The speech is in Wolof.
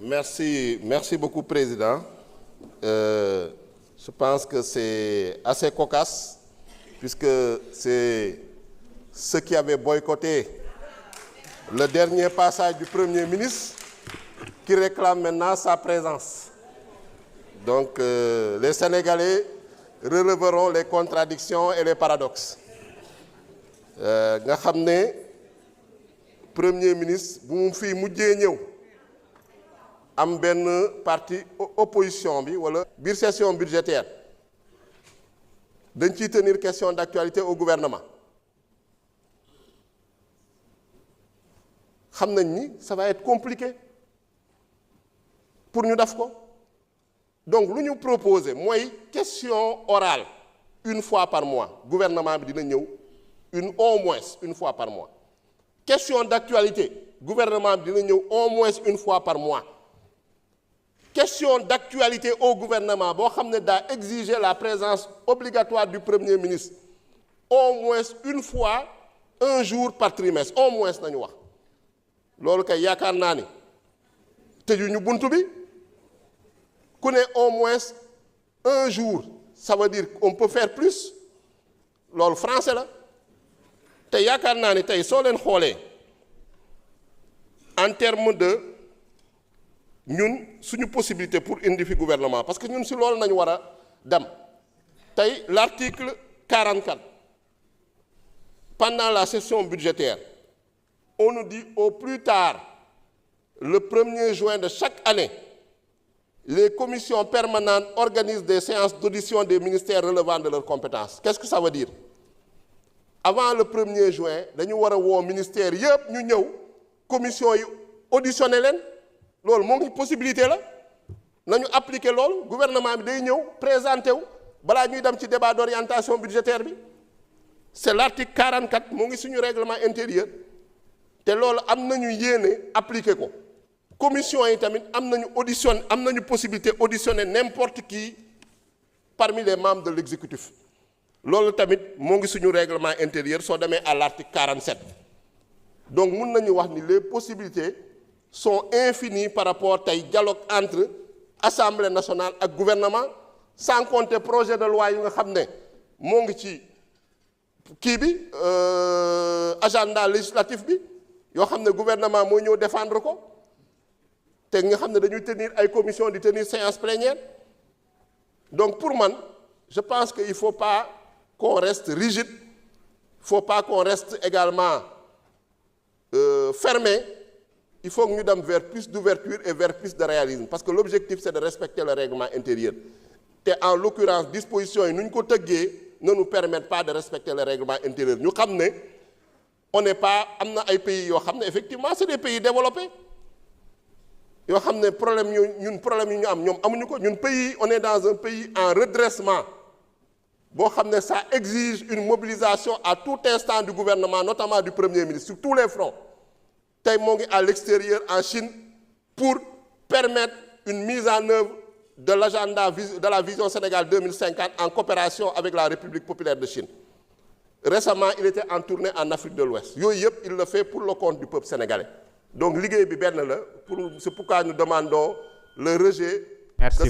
Merci beaucoup, Président. Je pense que c'est assez cocasse, puisque c'est ceux qui avaient boycotté le dernier passage du Premier ministre qui réclament maintenant sa présence. Donc, les Sénégalais releveront les contradictions et les paradoxes. Nga xam ne Premier ministre bu mu fii mujjee ñëw am benn parti opposition bi wala biir session budgétaire dañ ciy tenir question d'actualité au gouvernement xam nañ ni ça va être compliqué pour ñu def ko donc lu ñu proposer mooy question orale une fois par mois gouvernement bi dina ñëw au moins une fois par mois question d'actualité gouvernement bi dina ñëw au moins une fois par mois question d'actualité au gouvernement boo xam ne daa exiger la présence obligatoire du Premier ministre au moins une fois un jour par trimestre au moins nañu wax loolu kay yaakaar naa ni tëjuñu buntu bi ku ne au moins un jour ça veut dire qu'on peut faire plus loolu français la te yaakaar naa ni tey soo leen xoolee en termes de ñun suñu possibilité pour indi fi gouvernement parce que ñun si loolu nañu war a dem tey l'article 44 pendant la session budgétaire on nous dit au plus tard le 1er juin de chaque année les commissions permanentes organisent des séances d'audition des ministères relevant de leurs compétences. Qu'est-ce que ça veut dire? Avant le 1er juin dañu war a woo ministère yëpp ñu ñëw commission yi auditionné leen loolu moo ngi possibilité la nañu appliquer loolu gouvernement bi day ñëw présenté wu balaa ñuy dem ci débat d'orientation budgétaire bi c'est l'article 44 moo ngi suñu règlement intérieur te loolu am nañu yéene appliquer ko commission yi tamit am nañu possibilité auditionner n'importe qui parmi les membres de l'exécutif loolu tamit moo ngi suñu règlement intérieur soo demee à l'article 47 donc mun nañu wax ni les possibilités sont infinies par rapport tey dialogue entre Assemblée nationale ak gouvernement sans compter projet de loi yu nga xam ne moo ngi ci kii bi agenda législatif bi yoo xam ne gouvernement moo ñëw défendre ko te nga xam ne dañuy tenir ay commission di tenir séance plénière donc pour man je pense que il faut pas qu'on reste rigide il faut pas qu'on reste également fermé il faut que ñu dem vers plus d'ouverture et vers plus de réalisme parce que l'objectif c'est de respecter le règlement intérieur te en l'occurrence dispositions yi nu ñu ko tëggee ne nous permettent pas de respecter le règlement intérieur ñu xam ne on n'est pas am na ay pays yoo xam ne effectivement c'est des pays développés yoo xam ne problème yu ñu am ñoom amuñu ko ñun pays on est dans un pays en redressement boo xam ne ça exige une mobilisation à tout instant du gouvernement notamment du Premier ministre sur tous les fronts tey moo ngi à l'extérieur en Chine pour permettre une mise en œuvre de l'agenda de la vision Sénégal 2050 en coopération avec la République populaire de Chine récemment il était en tournée en Afrique de l'Ouest yooyu yëpp il le fait pour le compte du peuple sénégalais donc liggéey bi benn la c'est pourquoi nous demandons le rejet. Merci.